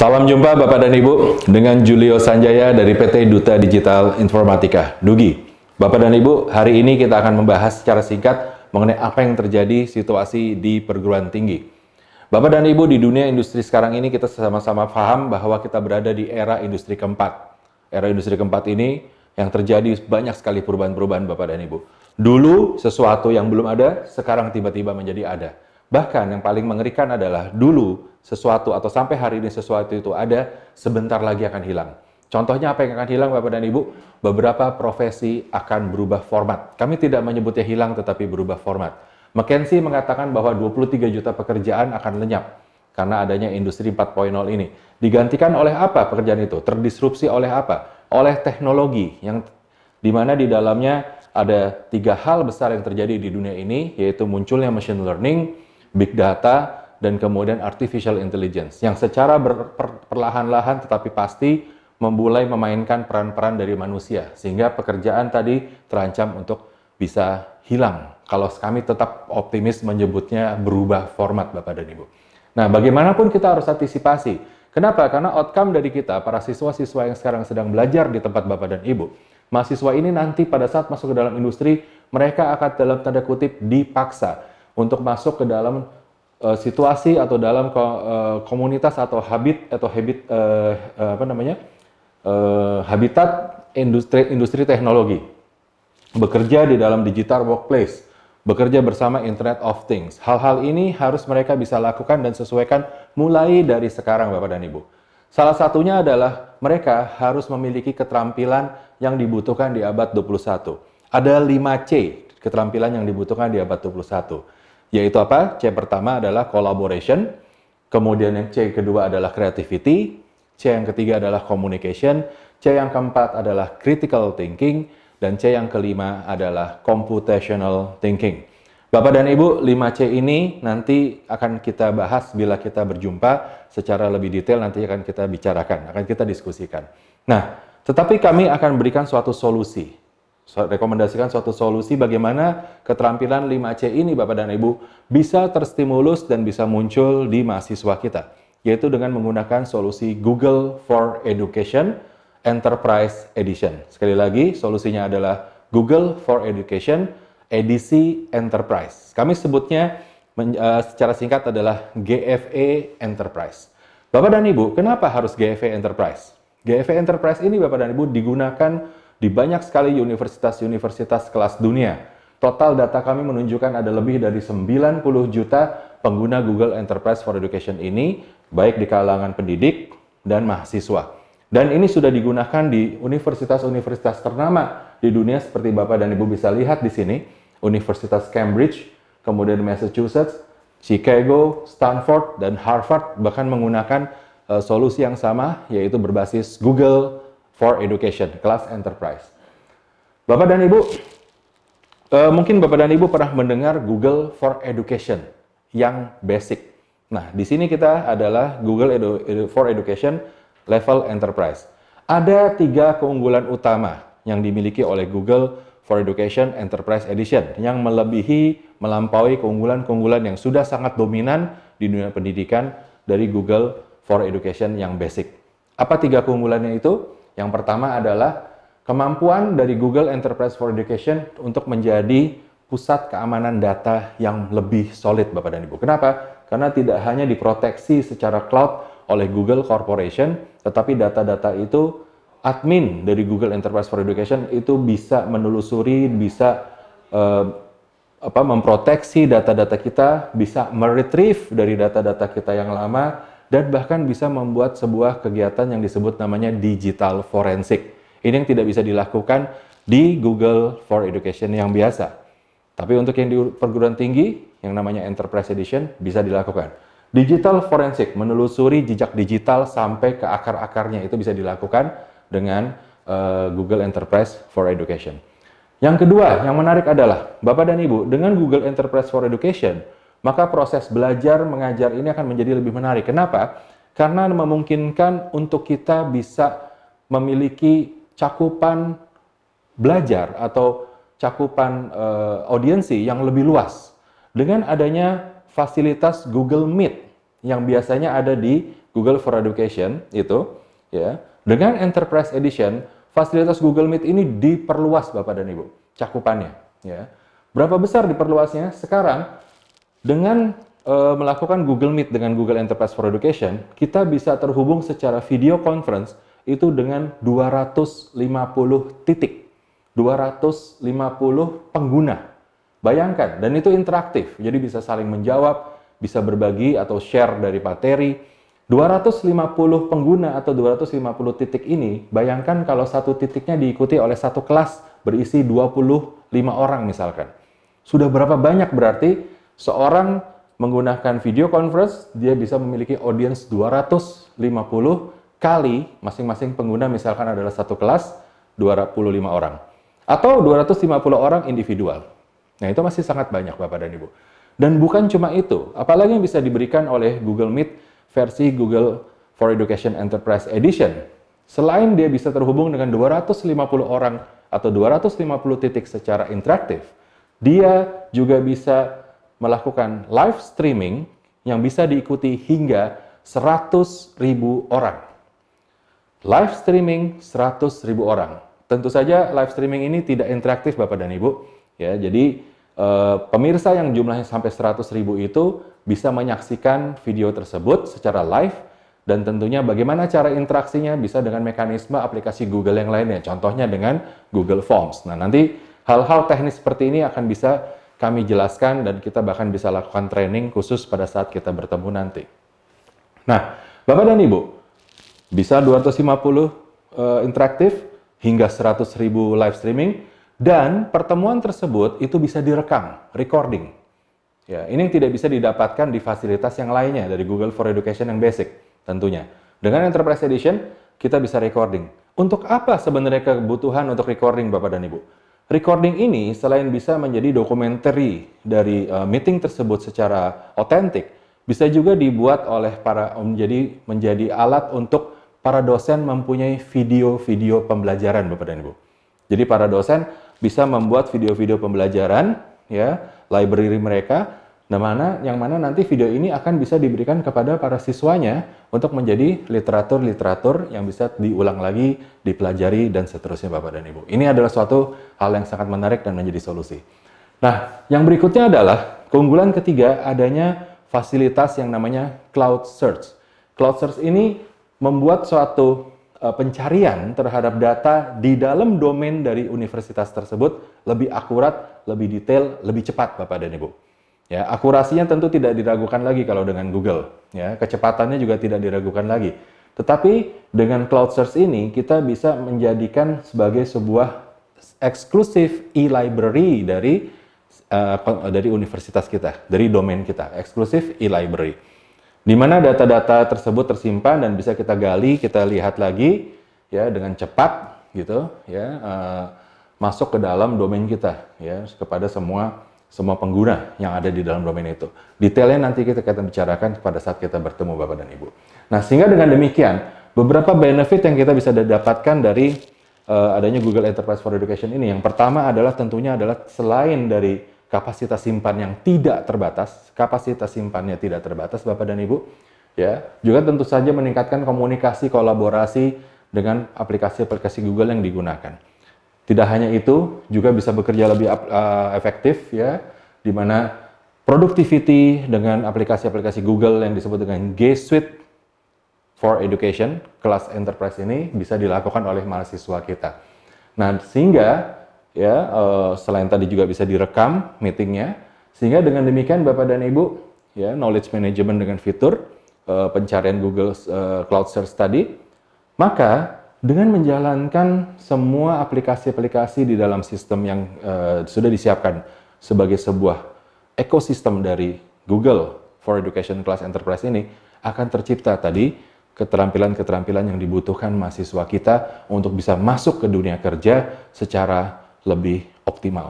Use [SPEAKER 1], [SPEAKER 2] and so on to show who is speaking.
[SPEAKER 1] Salam jumpa Bapak dan Ibu dengan Julio Sanjaya dari PT Duta Digital Informatika, DUGI. Bapak dan Ibu, hari ini kita akan membahas secara singkat mengenai apa yang terjadi situasi di perguruan tinggi. Bapak dan Ibu, di dunia industri sekarang ini kita sama-sama paham bahwa kita berada di era industri keempat. Era industri keempat ini yang terjadi banyak sekali perubahan-perubahan Bapak dan Ibu. Dulu sesuatu yang belum ada, sekarang tiba-tiba menjadi ada. Bahkan yang paling mengerikan adalah dulu sesuatu atau sampai hari ini sesuatu itu ada, sebentar lagi akan hilang. Contohnya apa yang akan hilang Bapak dan Ibu? Beberapa profesi akan berubah format. Kami tidak menyebutnya hilang tetapi berubah format. McKinsey mengatakan bahwa 23 juta pekerjaan akan lenyap karena adanya industri 4.0 ini. Digantikan oleh apa pekerjaan itu? Terdisrupsi oleh apa? Oleh teknologi yang dimana di dalamnya ada 3 hal besar yang terjadi di dunia ini, yaitu munculnya machine learning, big data, dan kemudian artificial intelligence yang secara perlahan-lahan tetapi pasti memulai memainkan peran-peran dari manusia sehingga pekerjaan tadi terancam untuk bisa hilang. Kalau kami tetap optimis menyebutnya berubah format Bapak dan Ibu. Nah, bagaimanapun kita harus antisipasi. Kenapa? Karena outcome dari kita, para siswa-siswa yang sekarang sedang belajar di tempat Bapak dan Ibu, mahasiswa ini nanti pada saat masuk ke dalam industri, mereka akan dalam tanda kutip dipaksa untuk masuk ke dalam situasi atau dalam komunitas atau habitat industri teknologi. Bekerja di dalam digital workplace, bekerja bersama Internet of Things. Hal-hal ini harus mereka bisa lakukan dan sesuaikan mulai dari sekarang Bapak dan Ibu. Salah satunya adalah mereka harus memiliki keterampilan yang dibutuhkan di abad 21. Ada 5C keterampilan yang dibutuhkan di abad 21. Yaitu apa? C pertama adalah collaboration, kemudian yang C kedua adalah creativity, C yang ketiga adalah communication, C yang keempat adalah critical thinking, dan C yang kelima adalah computational thinking. Bapak dan Ibu, 5C ini nanti akan kita bahas bila kita berjumpa secara lebih detail, nanti akan kita bicarakan, akan kita diskusikan. Nah, tetapi kami akan berikan suatu solusi. Rekomendasikan suatu solusi bagaimana keterampilan 5C ini Bapak dan Ibu bisa terstimulus dan bisa muncul di mahasiswa kita, yaitu dengan menggunakan solusi Google for Education Enterprise Edition. Sekali lagi, solusinya adalah Google for Education edisi Enterprise. Kami sebutnya secara singkat adalah GFE Enterprise. Bapak dan Ibu, kenapa harus GFE Enterprise? GFE Enterprise ini Bapak dan Ibu digunakan di banyak sekali universitas-universitas kelas dunia. Total data kami menunjukkan ada lebih dari 90 juta pengguna Google Enterprise for Education ini, baik di kalangan pendidik dan mahasiswa. Dan ini sudah digunakan di universitas-universitas ternama di dunia seperti Bapak dan Ibu bisa lihat di sini. Universitas Cambridge, kemudian Massachusetts, Chicago, Stanford, dan Harvard bahkan menggunakan solusi yang sama, yaitu berbasis Google for Education, kelas Enterprise. Bapak dan Ibu, mungkin Bapak dan Ibu pernah mendengar Google for Education yang basic. Nah, di sini kita adalah Google for Education level Enterprise. Ada 3 keunggulan utama yang dimiliki oleh Google for Education Enterprise Edition yang melampaui keunggulan-keunggulan yang sudah sangat dominan di dunia pendidikan dari Google for Education yang basic. Apa 3 keunggulannya itu? Yang pertama adalah kemampuan dari Google Enterprise for Education untuk menjadi pusat keamanan data yang lebih solid Bapak dan Ibu. Kenapa? Karena tidak hanya diproteksi secara cloud oleh Google Corporation, tetapi data-data itu admin dari Google Enterprise for Education itu bisa menelusuri, bisa memproteksi data-data kita, bisa meretrieve dari data-data kita yang lama, dan bahkan bisa membuat sebuah kegiatan yang disebut namanya digital forensik. Ini yang tidak bisa dilakukan di Google for Education yang biasa. Tapi untuk yang di perguruan tinggi, yang namanya Enterprise Edition, bisa dilakukan. Digital forensik, menelusuri jejak digital sampai ke akar-akarnya, itu bisa dilakukan dengan Google Enterprise for Education. Yang kedua, yang menarik adalah, Bapak dan Ibu, dengan Google Enterprise for Education, maka proses belajar mengajar ini akan menjadi lebih menarik. Kenapa? Karena memungkinkan untuk kita bisa memiliki cakupan belajar atau cakupan audiensi yang lebih luas. Dengan adanya fasilitas Google Meet. yang biasanya ada di Google for Education itu, ya, dengan Enterprise Edition, fasilitas Google Meet ini diperluas Bapak dan Ibu, cakupannya. Ya. Berapa besar diperluasnya? Sekarang, dengan melakukan Google Meet dengan Google Enterprise for Education, kita bisa terhubung secara video conference itu dengan 250 titik, 250 pengguna. Bayangkan, dan itu interaktif, jadi bisa saling menjawab, bisa berbagi atau share dari materi. 250 pengguna atau 250 titik ini, bayangkan kalau satu titiknya diikuti oleh satu kelas berisi 25 orang misalkan. Sudah berapa banyak berarti seorang menggunakan video conference, dia bisa memiliki audience 250 kali masing-masing pengguna misalkan adalah satu kelas 25 orang. Atau 250 orang individual. Nah, itu masih sangat banyak Bapak dan Ibu. Dan bukan cuma itu, apalagi yang bisa diberikan oleh Google Meet versi Google for Education Enterprise Edition. Selain dia bisa terhubung dengan 250 orang atau 250 titik secara interaktif, dia juga bisa melakukan live streaming yang bisa diikuti hingga 100.000 orang. Live streaming 100.000 orang. Tentu saja live streaming ini tidak interaktif Bapak dan Ibu. Ya, jadi pemirsa yang jumlahnya sampai 100.000 itu bisa menyaksikan video tersebut secara live, dan tentunya bagaimana cara interaksinya bisa dengan mekanisme aplikasi Google yang lainnya, contohnya dengan Google Forms. Nah, nanti hal-hal teknis seperti ini akan bisa kami jelaskan dan kita bahkan bisa lakukan training khusus pada saat kita bertemu nanti. Nah, Bapak dan Ibu, bisa 250 interaktif hingga 100.000 live streaming, dan pertemuan tersebut itu bisa direkam, recording. Ya, ini yang tidak bisa didapatkan di fasilitas yang lainnya dari Google for Education yang basic tentunya. Dengan Enterprise Edition, kita bisa recording. Untuk apa sebenarnya kebutuhan untuk recording Bapak dan Ibu? Recording ini selain bisa menjadi documentary dari meeting tersebut secara otentik, bisa juga dibuat oleh menjadi alat untuk para dosen mempunyai video-video pembelajaran Bapak dan Ibu. Jadi para dosen bisa membuat video-video pembelajaran, ya, library mereka, yang mana nanti video ini akan bisa diberikan kepada para siswanya untuk menjadi literatur-literatur yang bisa diulang lagi, dipelajari, dan seterusnya Bapak dan Ibu. Ini adalah suatu hal yang sangat menarik dan menjadi solusi. Nah, yang berikutnya adalah keunggulan ketiga, adanya fasilitas yang namanya Cloud Search. Cloud Search ini membuat suatu pencarian terhadap data di dalam domain dari universitas tersebut lebih akurat, lebih detail, lebih cepat Bapak dan Ibu. Ya, akurasinya tentu tidak diragukan lagi kalau dengan Google. Ya, kecepatannya juga tidak diragukan lagi. Tetapi dengan Cloud Search ini kita bisa menjadikan sebagai sebuah eksklusif e-library dari universitas kita, dari domain kita, eksklusif e-library. Di mana data-data tersebut tersimpan dan bisa kita gali, kita lihat lagi, ya, dengan cepat, gitu, ya, masuk ke dalam domain kita, ya, kepada semua pengguna yang ada di dalam domain itu. Detailnya nanti kita akan bicarakan pada saat kita bertemu Bapak dan Ibu. Nah, sehingga dengan demikian, beberapa benefit yang kita bisa dapatkan dari adanya Google Enterprise for Education ini. Yang pertama adalah tentunya adalah selain dari kapasitas simpan yang tidak terbatas, kapasitas simpannya tidak terbatas Bapak dan Ibu, ya, juga tentu saja meningkatkan komunikasi, kolaborasi dengan aplikasi-aplikasi Google yang digunakan. Tidak hanya itu, juga bisa bekerja lebih efektif, ya, di mana productivity dengan aplikasi-aplikasi Google yang disebut dengan G Suite for Education, kelas enterprise ini bisa dilakukan oleh mahasiswa kita. Nah, sehingga, ya, selain tadi juga bisa direkam meetingnya, sehingga dengan demikian Bapak dan Ibu, ya, knowledge management dengan fitur pencarian Google Cloud Search tadi, maka dengan menjalankan semua aplikasi-aplikasi di dalam sistem yang sudah disiapkan sebagai sebuah ekosistem dari Google for Education Class Enterprise ini, akan tercipta tadi keterampilan-keterampilan yang dibutuhkan mahasiswa kita untuk bisa masuk ke dunia kerja secara lebih optimal.